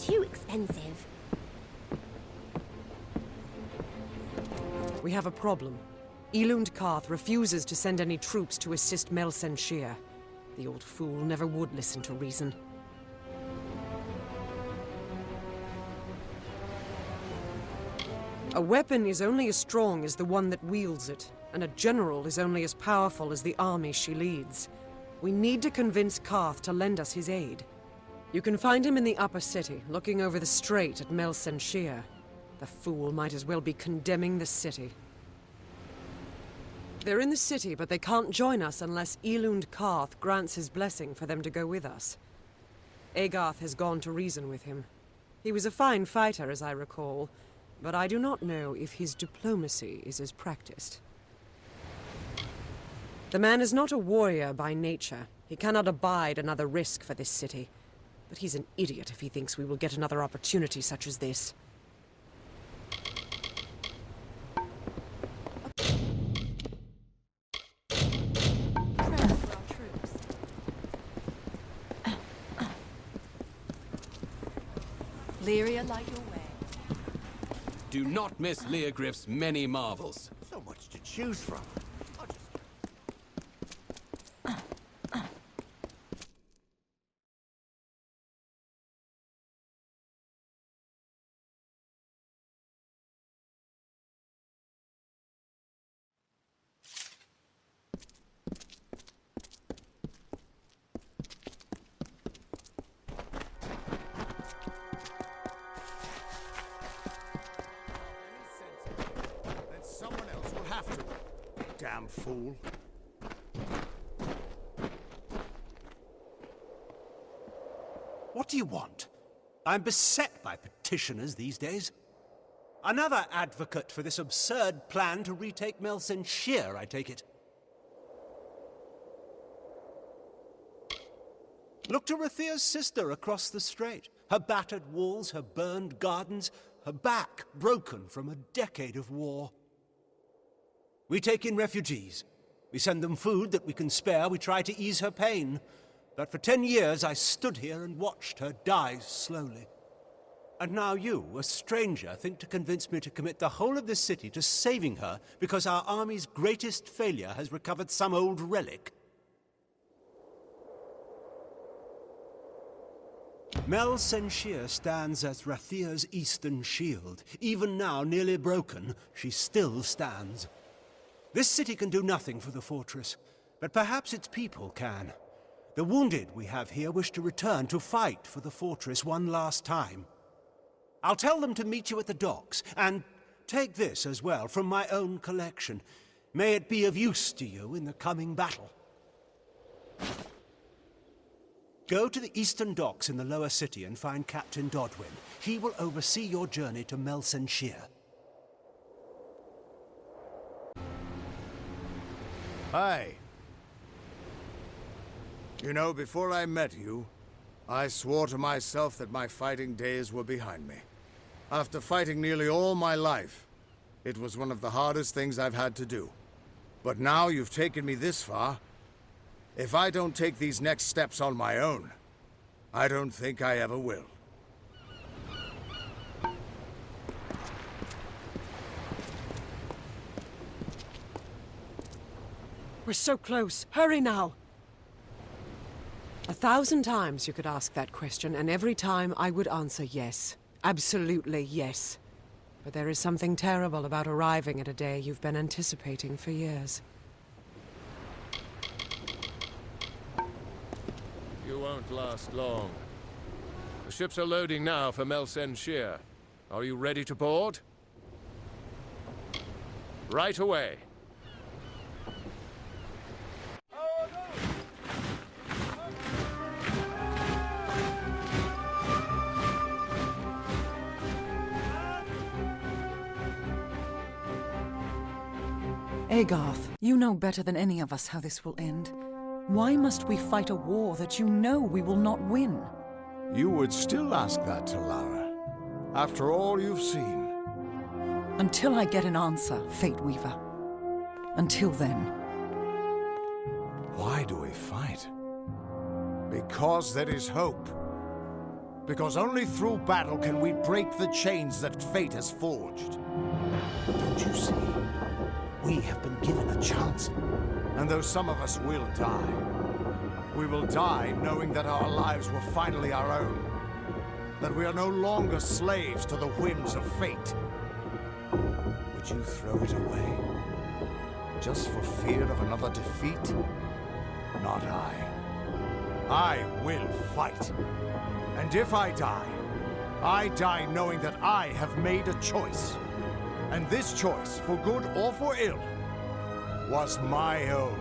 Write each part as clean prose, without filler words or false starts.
too expensive. We have a problem. Elund Karth refuses to send any troops to assist Sinshir. The old fool never would listen to reason. A weapon is only as strong as the one that wields it, and a general is only as powerful as the army she leads. We need to convince Karth to lend us his aid. You can find him in the upper city, looking over the strait at Sinshir. The fool might as well be condemning the city. They're in the city, but they can't join us unless Elund Karth grants his blessing for them to go with us. Agarth has gone to reason with him. He was a fine fighter, as I recall, but I do not know if his diplomacy is as practiced. The man is not a warrior by nature. He cannot abide another risk for this city. But he's an idiot if he thinks we will get another opportunity such as this. Lyria, light your way. Do not miss Leogriff's many marvels. So much to choose from. Damn fool. What do you want? I'm beset by petitioners these days. Another advocate for this absurd plan to retake Sinshir, I take it. Look to Rathia's sister across the strait. Her battered walls, her burned gardens, her back broken from a decade of war. We take in refugees. We send them food that we can spare. We try to ease her pain. But for 10 years, I stood here and watched her die slowly. And now you, a stranger, think to convince me to commit the whole of this city to saving her because our army's greatest failure has recovered some old relic. Sinshir stands as Rathia's eastern shield. Even now, nearly broken, she still stands. This city can do nothing for the fortress, but perhaps its people can. The wounded we have here wish to return to fight for the fortress one last time. I'll tell them to meet you at the docks, and take this as well from my own collection. May it be of use to you in the coming battle. Go to the eastern docks in the lower city and find Captain Dodwin. He will oversee your journey to Sinshir. Hi. You know, before I met you, I swore to myself that my fighting days were behind me. After fighting nearly all my life, it was one of the hardest things I've had to do. But now you've taken me this far. If I don't take these next steps on my own, I don't think I ever will. We're so close. Hurry now! 1,000 times you could ask that question, and every time I would answer yes. Absolutely yes. But there is something terrible about arriving at a day you've been anticipating for years. You won't last long. The ships are loading now for Sinshir. Are you ready to board? Right away. Agarth, you know better than any of us how this will end. Why must we fight a war that you know we will not win? You would still ask that to Lara, after all you've seen. Until I get an answer, Fate Weaver. Until then. Why do we fight? Because there is hope. Because only through battle can we break the chains that fate has forged. Don't you see? We have been given a chance. And though some of us will die, we will die knowing that our lives were finally our own. That we are no longer slaves to the whims of fate. Would you throw it away? Just for fear of another defeat? Not I. I will fight. And if I die knowing that I have made a choice. And this choice, for good or for ill, was my own.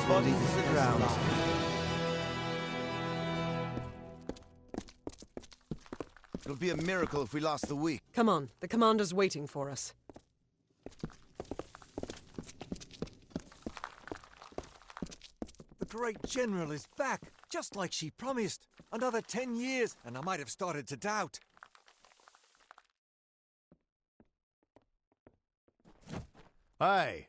Bodies to the ground. It'll be a miracle if we last the week. Come on, the commander's waiting for us. The great general is back, just like she promised. Another 10 years, and I might have started to doubt. Hey.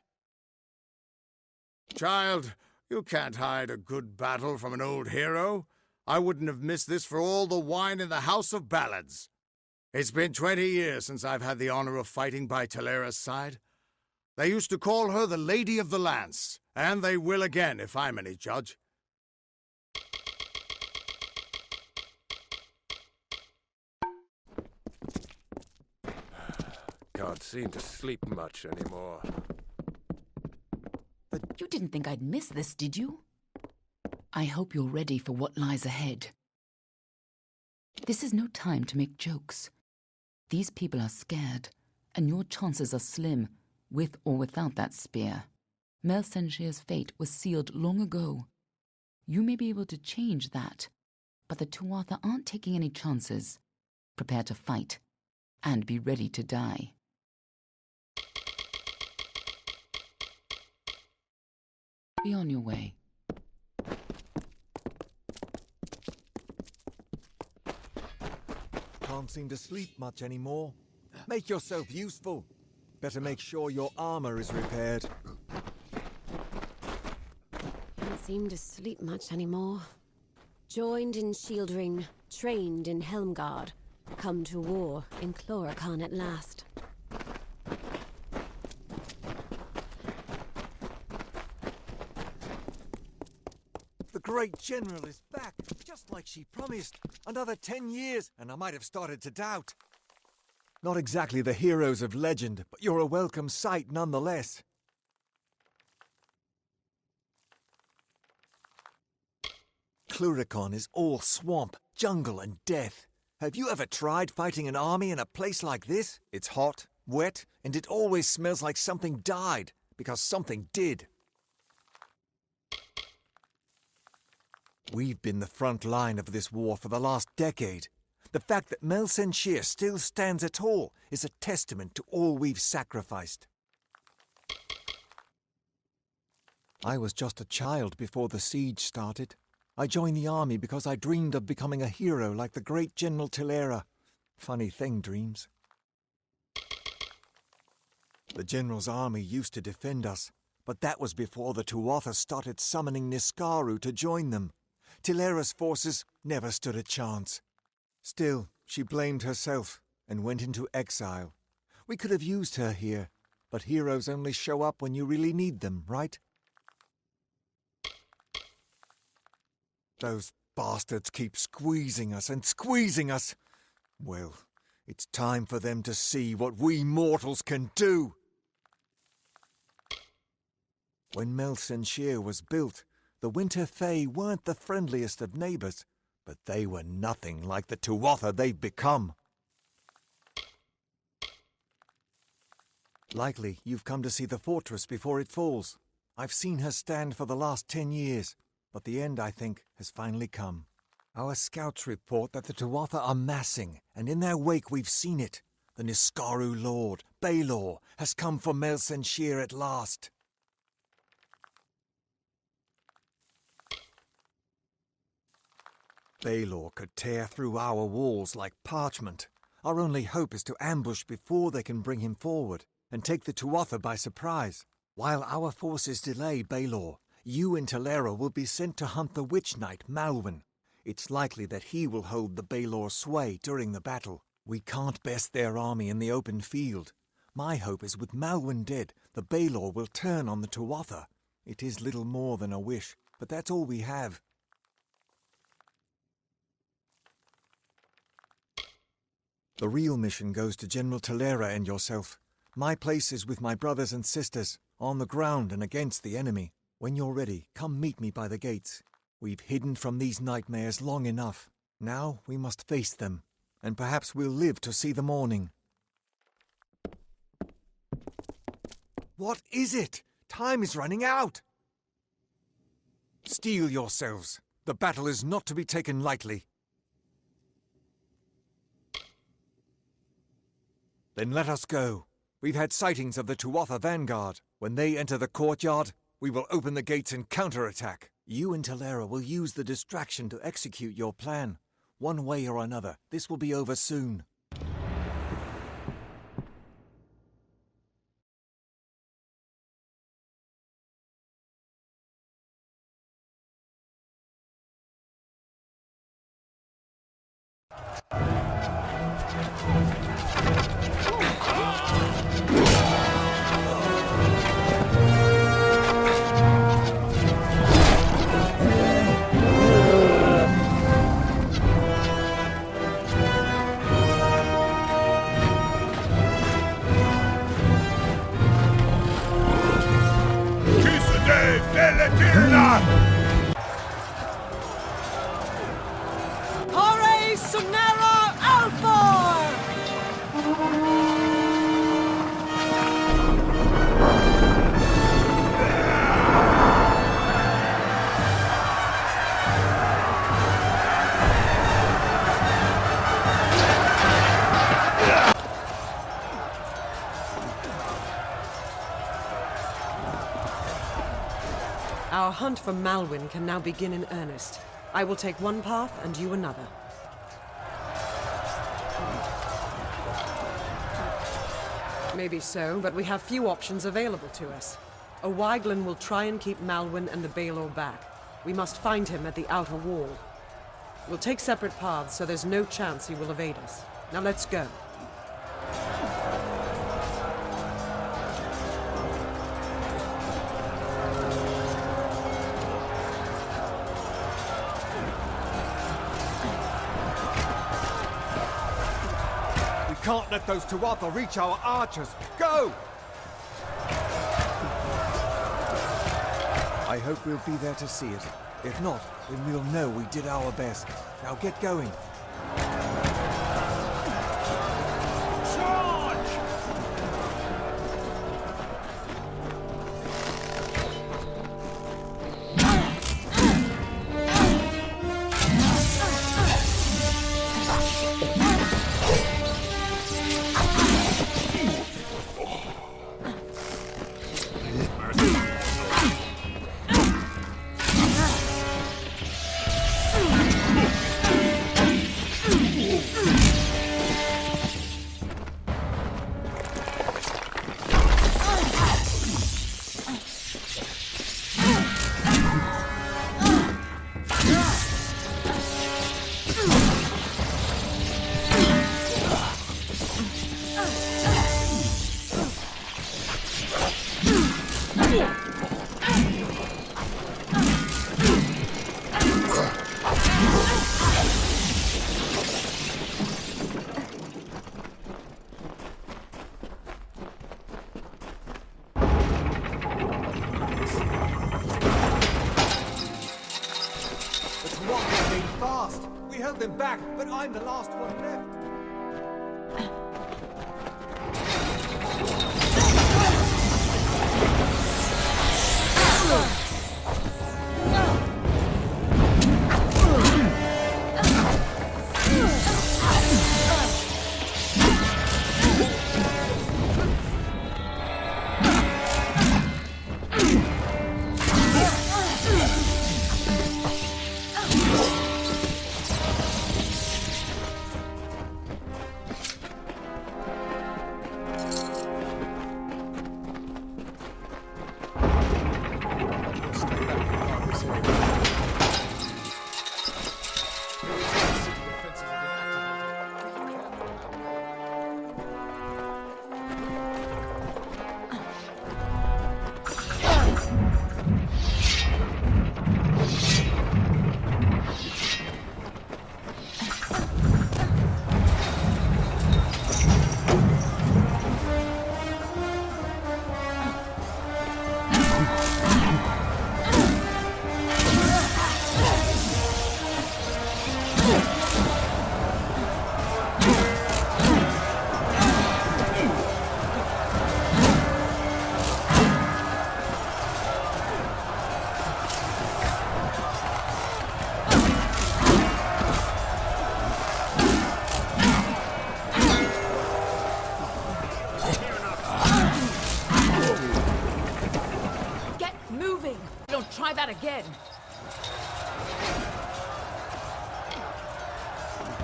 Child, you can't hide a good battle from an old hero. I wouldn't have missed this for all the wine in the House of Ballads. It's been 20 years since I've had the honor of fighting by Talera's side. They used to call her the Lady of the Lance, and they will again if I'm any judge. Can't seem to sleep much anymore. You didn't think I'd miss this, did you? I hope you're ready for what lies ahead. This is no time to make jokes. These people are scared, and your chances are slim, with or without that spear. Mel Sinshir's fate was sealed long ago. You may be able to change that, but the Tuatha aren't taking any chances. Prepare to fight, and be ready to die. Be on your way. Can't seem to sleep much anymore. Make yourself useful. Better make sure your armor is repaired. Can't seem to sleep much anymore. Joined in shield ring, trained in Helmguard. Come to war in Chlorocan at last. The great general is back, just like she promised. Another 10 years, and I might have started to doubt. Not exactly the heroes of legend, but you're a welcome sight nonetheless. Chlorocan is all swamp, jungle, and death. Have you ever tried fighting an army in a place like this? It's hot, wet, and it always smells like something died, because something did. We've been the front line of this war for the last decade. The fact that Mel Sinshir still stands at all is a testament to all we've sacrificed. I was just a child before the siege started. I joined the army because I dreamed of becoming a hero like the great General Talera. Funny thing, dreams. The General's army used to defend us, but that was before the Tuatha started summoning Niskaru to join them. Talera's forces never stood a chance. Still, she blamed herself and went into exile. We could have used her here, but heroes only show up when you really need them, right? Those bastards keep squeezing us and squeezing us. Well, it's time for them to see what we mortals can do. When Mel Sinshir was built, the Winter Fae weren't the friendliest of neighbors, but they were nothing like the Tuatha they've become. Likely you've come to see the fortress before it falls. I've seen her stand for the last 10 years, but the end, I think, has finally come. Our scouts report that the Tuatha are massing, and in their wake we've seen it. The Niskaru Lord, Baelor, has come for Sinshir at last. Baelor could tear through our walls like parchment. Our only hope is to ambush before they can bring him forward, and take the Tuatha by surprise. While our forces delay Baelor, you and Talera will be sent to hunt the Witch Knight, Malwyn. It's likely that he will hold the Baelor sway during the battle. We can't best their army in the open field. My hope is with Malwyn dead, the Baelor will turn on the Tuatha. It is little more than a wish, but that's all we have. The real mission goes to General Talera and yourself. My place is with my brothers and sisters, on the ground and against the enemy. When you're ready, come meet me by the gates. We've hidden from these nightmares long enough. Now we must face them, and perhaps we'll live to see the morning. What is it? Time is running out! Steel yourselves. The battle is not to be taken lightly. Then let us go. We've had sightings of the Tuatha vanguard. When they enter the courtyard, we will open the gates and counterattack. You and Talera will use the distraction to execute your plan. One way or another, this will be over soon. Our hunt for Malwyn can now begin in earnest. I will take one path and you another. Maybe so, but we have few options available to us. A Wyglin will try and keep Malwyn and the Baelor back. We must find him at the outer wall. We'll take separate paths so there's no chance he will evade us. Now let's go. Can't let those Tuatha reach our archers. Go! I hope we'll be there to see it. If not, then we'll know we did our best. Now get going. Them back, but I'm the last one left.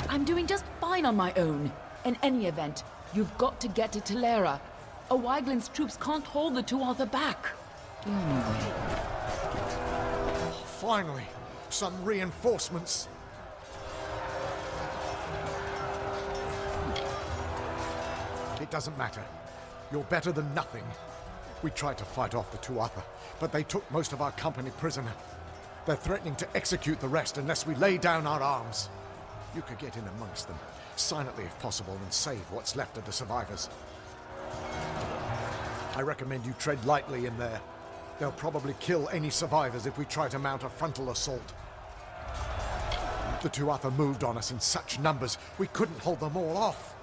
I'm doing just fine on my own. In any event, you've got to get to Telera. O'Wyglin's troops can't hold the Tuatha back. The only way. Finally, some reinforcements. It doesn't matter. You're better than nothing. We tried to fight off the Tuatha, but they took most of our company prisoner. They're threatening to execute the rest unless we lay down our arms. You could get in amongst them, silently if possible, and save what's left of the survivors. I recommend you tread lightly in there. They'll probably kill any survivors if we try to mount a frontal assault. The Tuatha moved on us in such numbers, we couldn't hold them all off.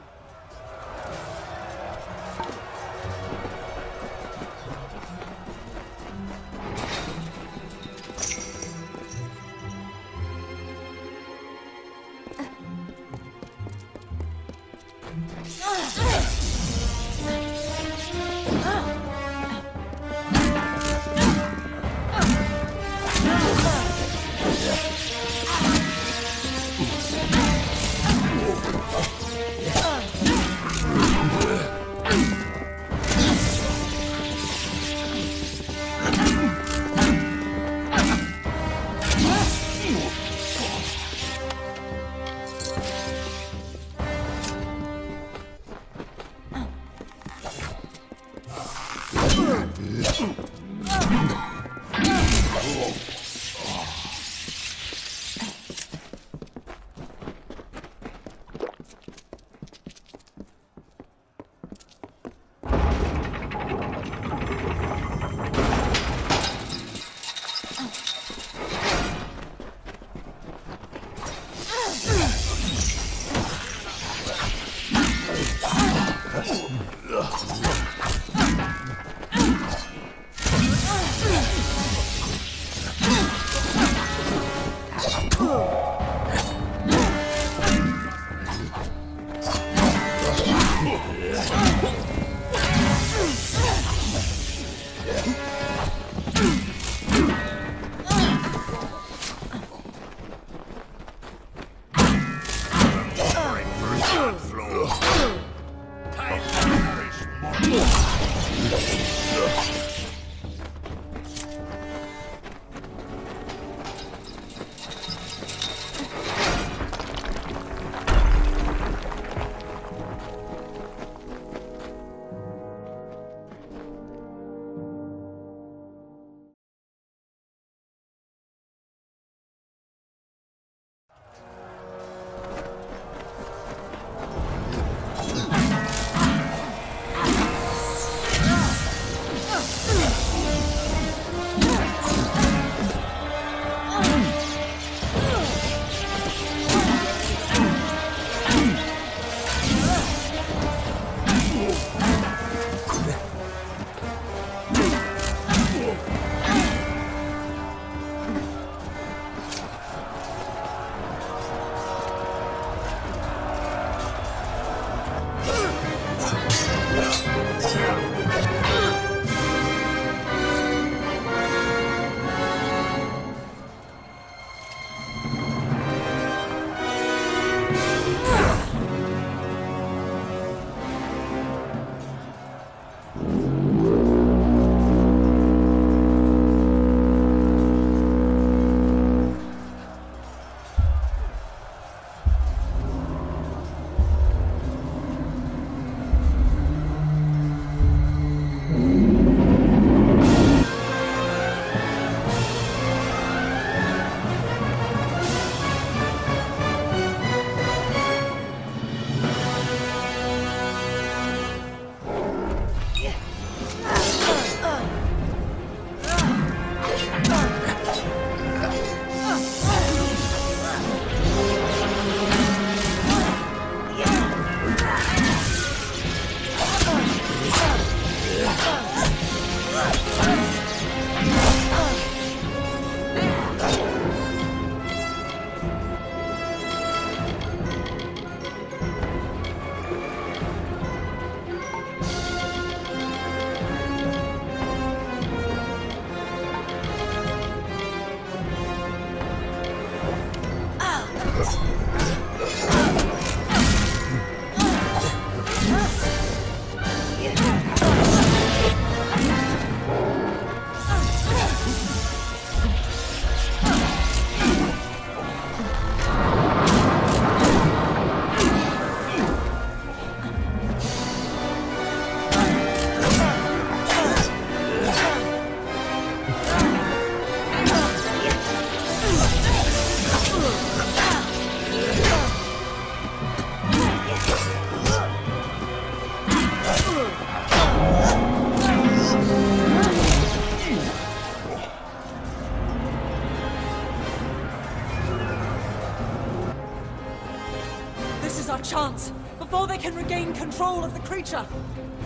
is our chance, before they can regain control of the creature!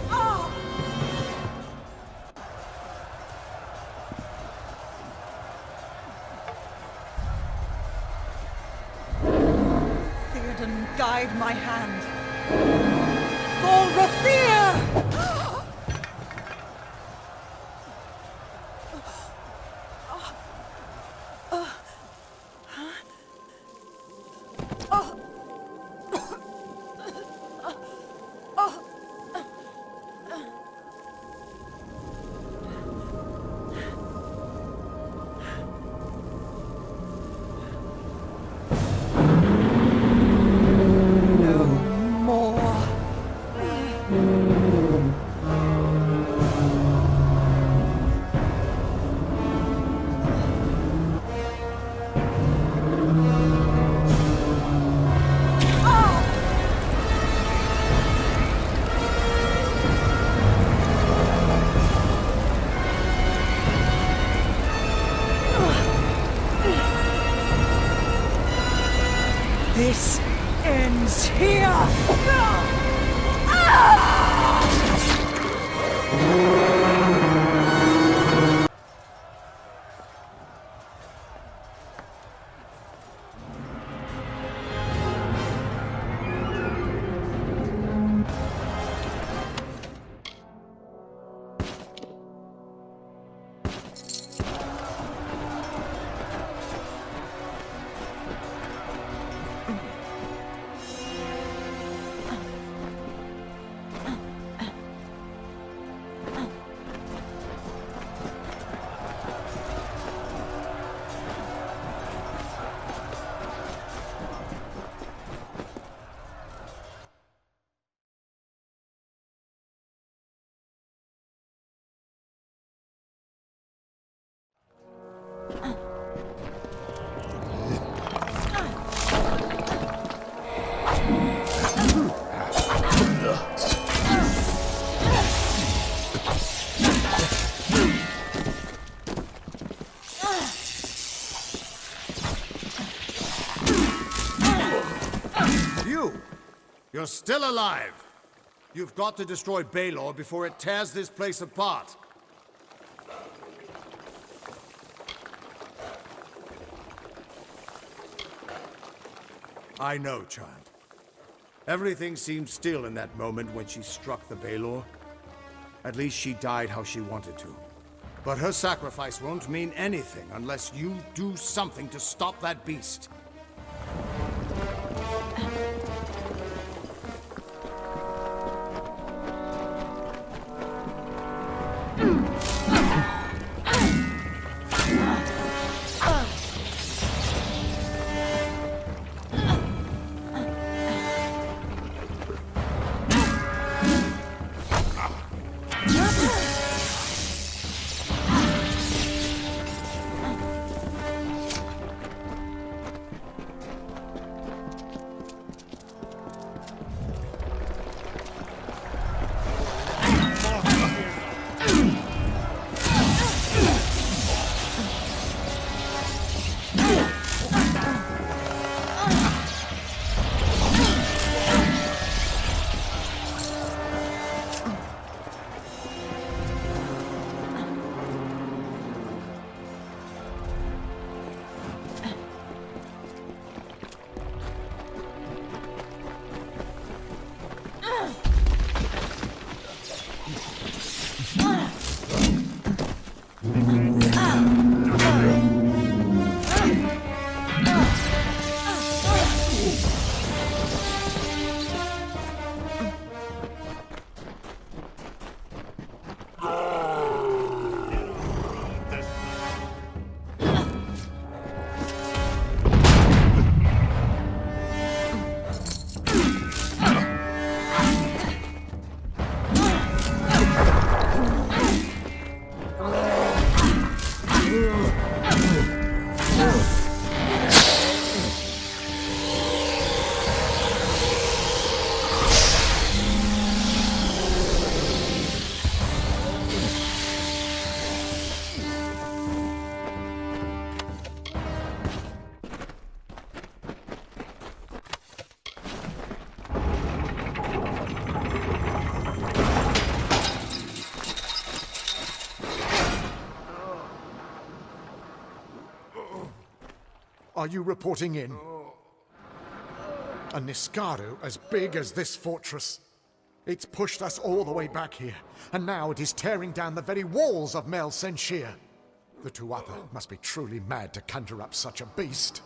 Ah! Theoden, guide my hand. Thor This ends here! You're still alive! You've got to destroy Baelor before it tears this place apart. I know, child. Everything seemed still in that moment when she struck the Baelor. At least she died how she wanted to. But her sacrifice won't mean anything unless you do something to stop that beast. are you reporting in? A Niskaru as big as this fortress. It's pushed us all the way back here, and now it is tearing down the very walls of Mel Sinshir. The Tuatha must be truly mad to conjure up such a beast.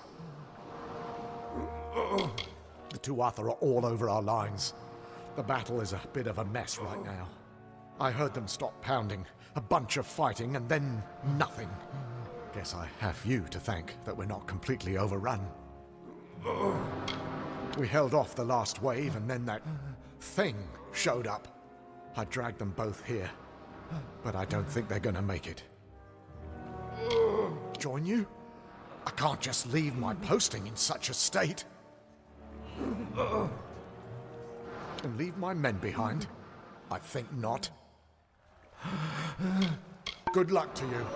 The Tuatha are all over our lines. The battle is a bit of a mess right now. I heard them stop pounding, a bunch of fighting, and then nothing. Guess I have you to thank that we're not completely overrun. We held off the last wave, and then that thing showed up. I dragged them both here, but I don't think they're gonna make it. Join you? I can't just leave my posting in such a state. And leave my men behind? I think not. Good luck to you.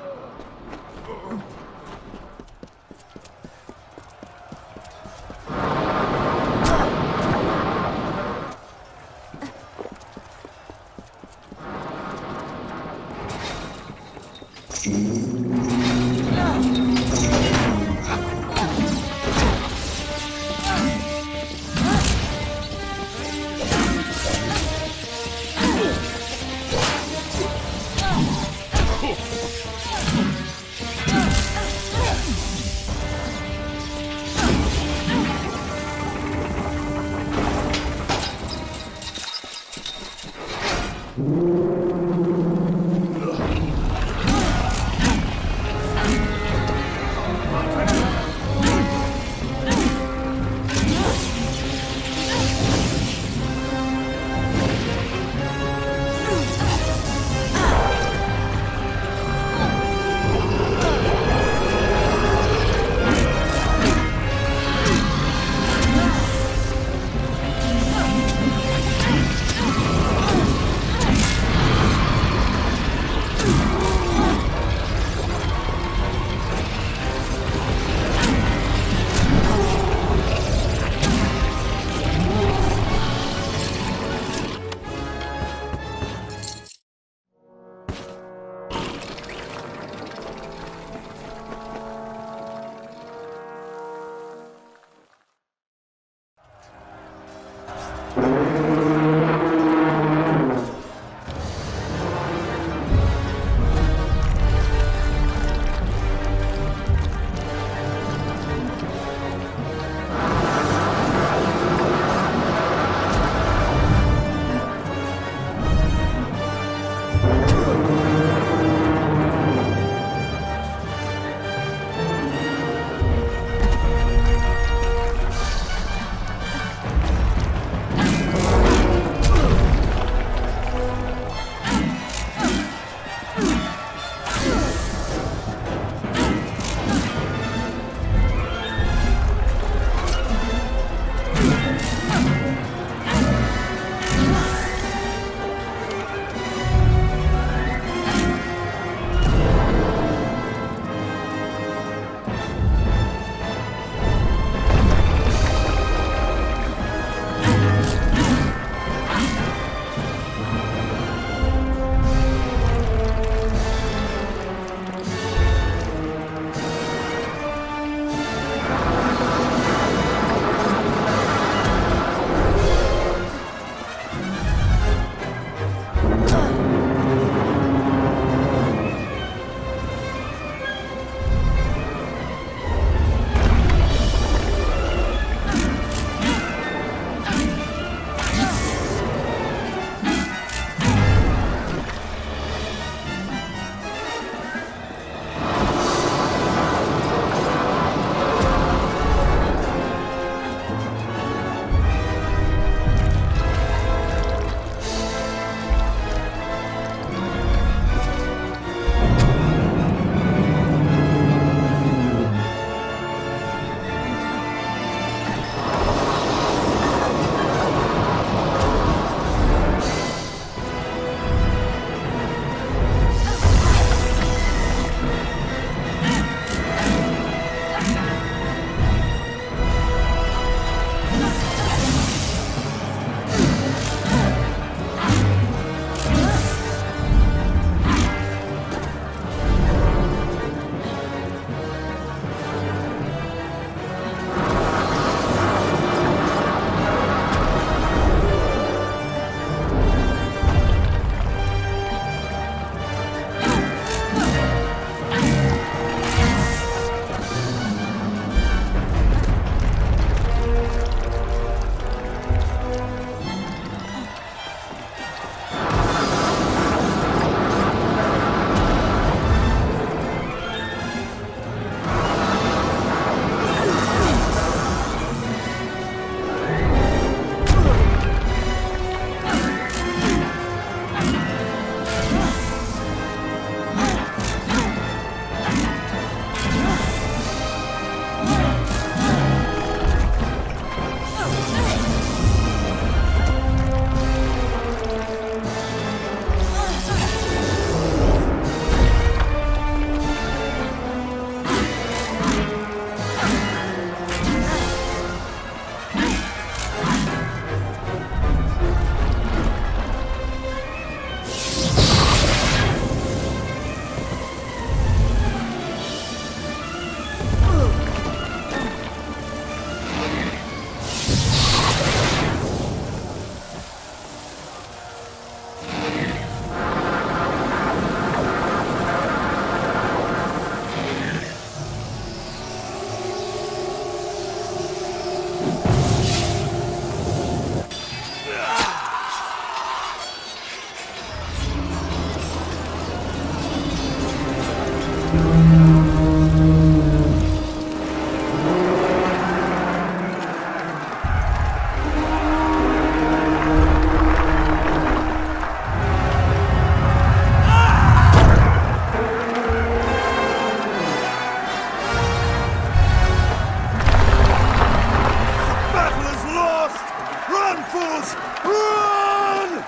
fools! Run!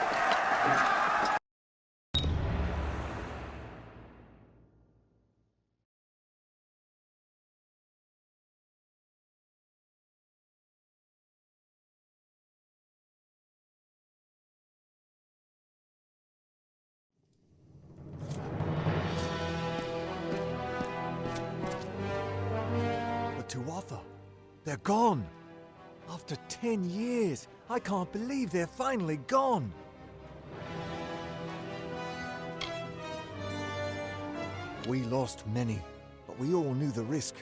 The Tuatha, they're gone. After 10 years, I can't believe they're finally gone. We lost many, but we all knew the risk.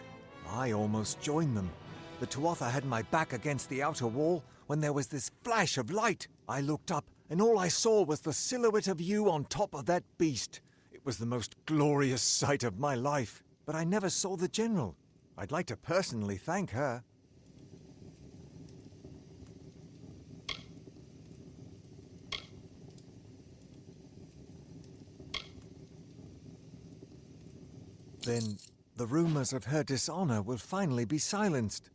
I almost joined them. The Tuatha had my back against the outer wall when there was this flash of light. I looked up, and all I saw was the silhouette of you on top of that beast. It was the most glorious sight of my life. But I never saw the General. I'd like to personally thank her. Then the rumors of her dishonor will finally be silenced.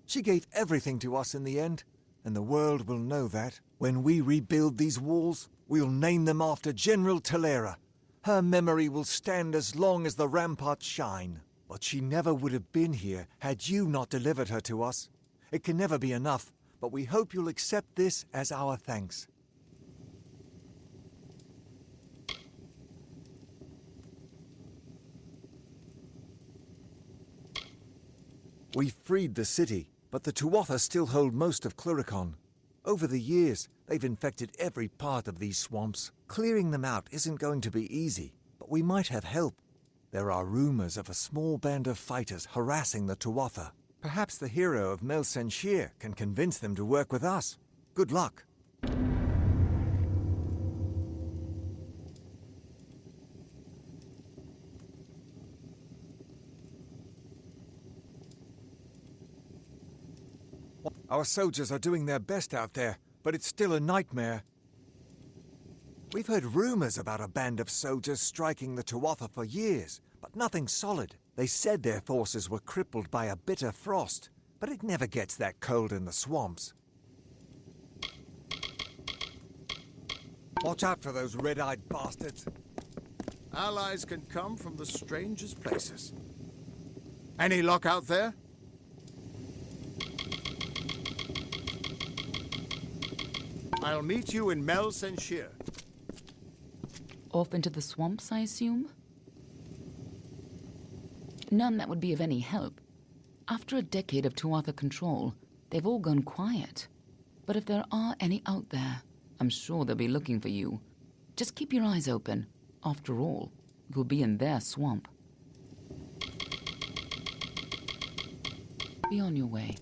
She gave everything to us in the end, and the world will know that. When we rebuild these walls, we'll name them after General Talera. Her memory will stand as long as the ramparts shine. But she never would have been here had you not delivered her to us. It can never be enough, but we hope you'll accept this as our thanks. We freed the city, but the Tuatha still hold most of Cluricon. Over the years, they've infected every part of these swamps. Clearing them out isn't going to be easy, but we might have help. There are rumors of a small band of fighters harassing the Tuatha. Perhaps the hero of Sinshir can convince them to work with us. Good luck. Our soldiers are doing their best out there, but it's still a nightmare. We've heard rumors about a band of soldiers striking the Tuatha for years, but nothing solid. They said their forces were crippled by a bitter frost, but it never gets that cold in the swamps. Watch out for those red-eyed bastards. Allies can come from the strangest places. Any luck out there? I'll meet you in Sinshir. Off into the swamps, I assume? None that would be of any help. After a decade of Tuatha control, they've all gone quiet. But if there are any out there, I'm sure they'll be looking for you. Just keep your eyes open. After all, you'll be in their swamp. Be on your way.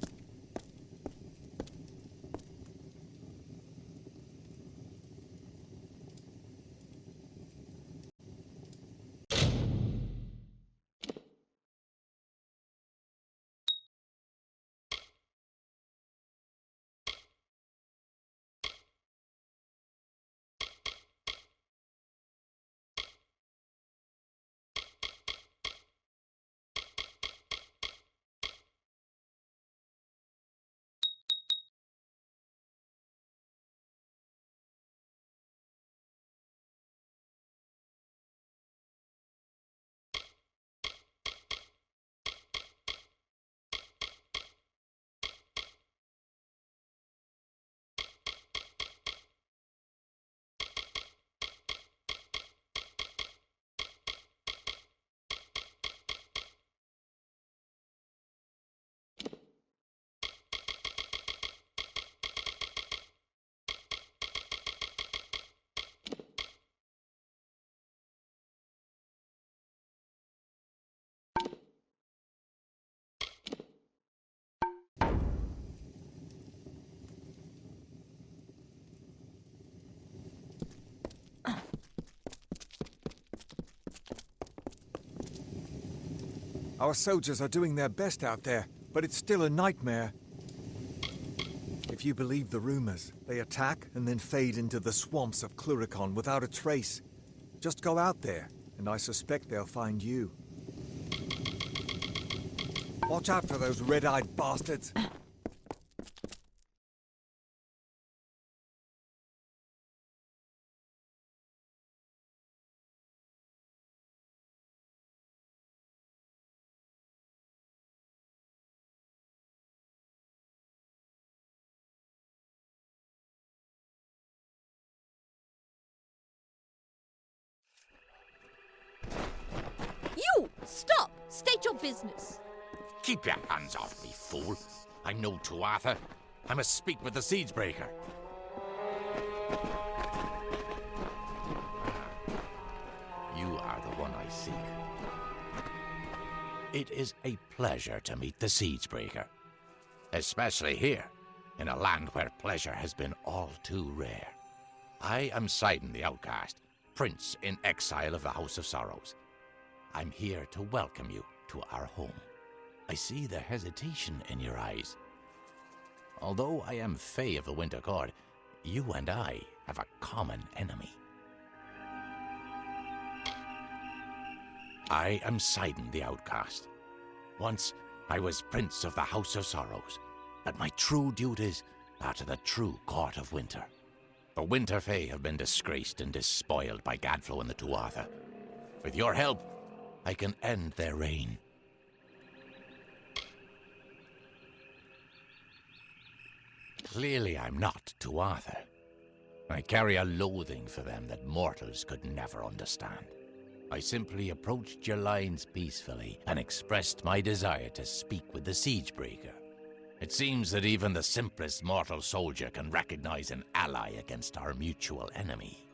Our soldiers are doing their best out there, but it's still a nightmare. If you believe the rumors, they attack and then fade into the swamps of Cluricon without a trace. Just go out there, and I suspect they'll find you. Watch out for those red-eyed bastards. Stop! State your business. Keep your hands off me, fool. I'm no Tuatha. I must speak with the Siegebreaker. You are the one I seek. It is a pleasure to meet the Siegebreaker. Especially here, in a land where pleasure has been all too rare. I am Sidon the Outcast, Prince in exile of the House of Sorrows. I'm here to welcome you to our home. I see the hesitation in your eyes. Although I am Fae of the Winter Court, you and I have a common enemy. I am Sidon the Outcast. Once I was Prince of the House of Sorrows, but my true duties are to the true Court of Winter. The Winter Fae have been disgraced and despoiled by Gadflow and the Tuatha. With your help, I can end their reign. Clearly I'm not Tuatha. I carry a loathing for them that mortals could never understand. I simply approached your lines peacefully and expressed my desire to speak with the Siegebreaker. It seems that even the simplest mortal soldier can recognize an ally against our mutual enemy.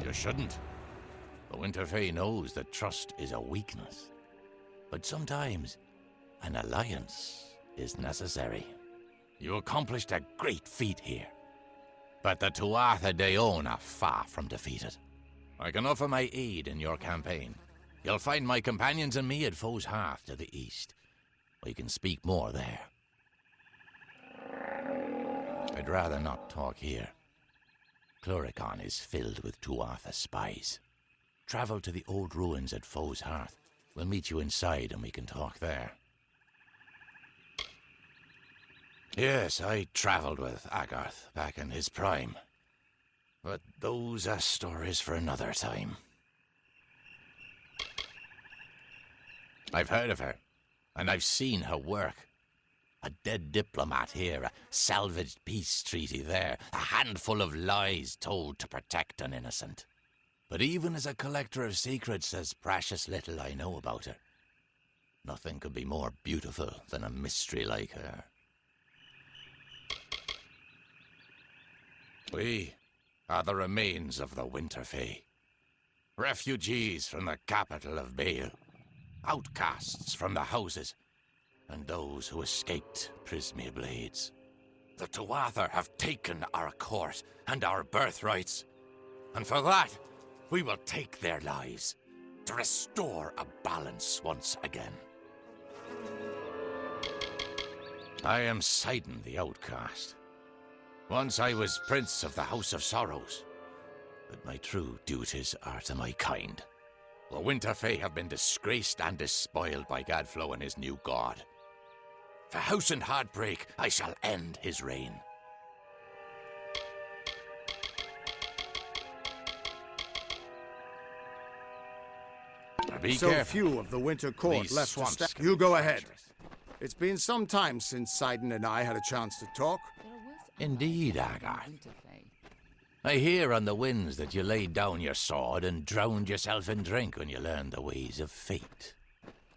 You shouldn't. The Winter Fae knows that trust is a weakness. But sometimes, an alliance is necessary. You accomplished a great feat here. But the Tuatha Deon are far from defeated. I can offer my aid in your campaign. You'll find my companions and me at Foe's Hearth to the east. We can speak more there. I'd rather not talk here. Chloricon is filled with Tuatha spies. Travel to the old ruins at Foe's Hearth. We'll meet you inside and we can talk there. Yes, I traveled with Agarth back in his prime. But those are stories for another time. I've heard of her, and I've seen her work. A dead diplomat here, a salvaged peace treaty there, a handful of lies told to protect an innocent. But even as a collector of secrets, there's precious little I know about her. Nothing could be more beautiful than a mystery like her. We are the remains of the Winter Fae. Refugees from the capital of Bale. Outcasts from the houses. And those who escaped Prismia Blades. The Tuatha have taken our court and our birthrights. And for that, we will take their lives. To restore a balance once again. I am Sidon the Outcast. Once I was Prince of the House of Sorrows, but my true duties are to my kind. The Winter Fae have been disgraced and despoiled by Gadflow and his new god. For House and Heartbreak, I shall end his reign. Be so careful. Few of the Winter Court These left to swamps step. can You be go ahead. dangerous. It's been some time since Sidon and I had a chance to talk. Indeed, Agarth. I hear on the winds that you laid down your sword and drowned yourself in drink when you learned the ways of fate.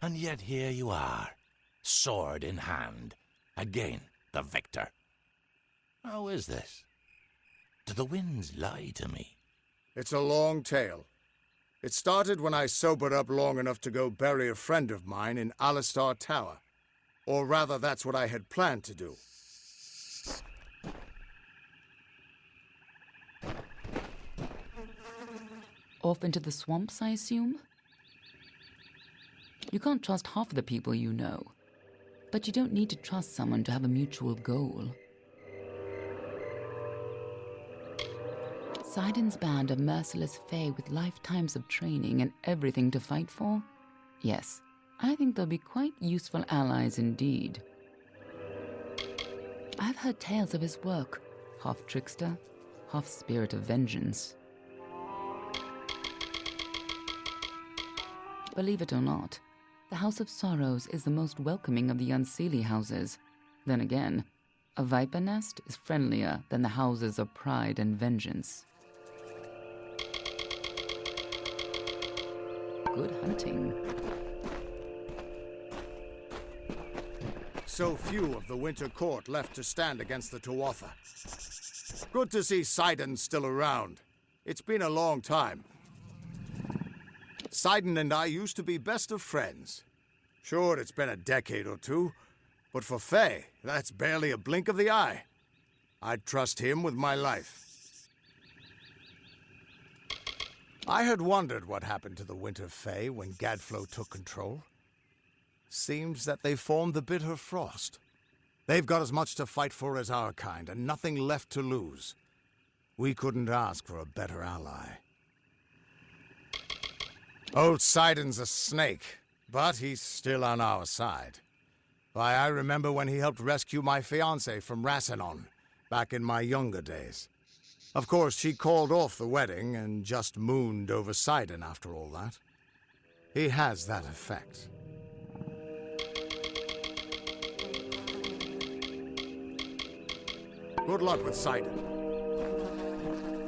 And yet here you are, sword in hand, again the victor. How is this? Do the winds lie to me? It's a long tale. It started when I sobered up long enough to go bury a friend of mine in Alistar Tower. Or rather, that's what I had planned to do. Off into the swamps, I assume? You can't trust half the people you know. But you don't need to trust someone to have a mutual goal. Sidon's band of merciless Fae with lifetimes of training and everything to fight for? Yes, I think they'll be quite useful allies indeed. I've heard tales of his work, half trickster, half spirit of vengeance. Believe it or not, the House of Sorrows is the most welcoming of the Unseelie houses. Then again, A viper nest is friendlier than the houses of pride and vengeance. Good hunting. So few of the Winter Court left to stand against the Tuatha. Good to see Sidon still around. It's been a long time. Sidon and I used to be best of friends. Sure, it's been a decade or two, but for Faye, that's barely a blink of the eye. I'd trust him with my life. I had wondered what happened to the Winter Fae when Gadflow took control. Seems that they formed the Bitter Frost. They've got as much to fight for as our kind, and nothing left to lose. We couldn't ask for a better ally. Old Sidon's a snake, but he's still on our side. Why, I remember when he helped rescue my fiancée from Rassanon, back in my younger days. Of course, she called off the wedding and just mooned over Sidon after all that. He has that effect. Good luck with Sidon.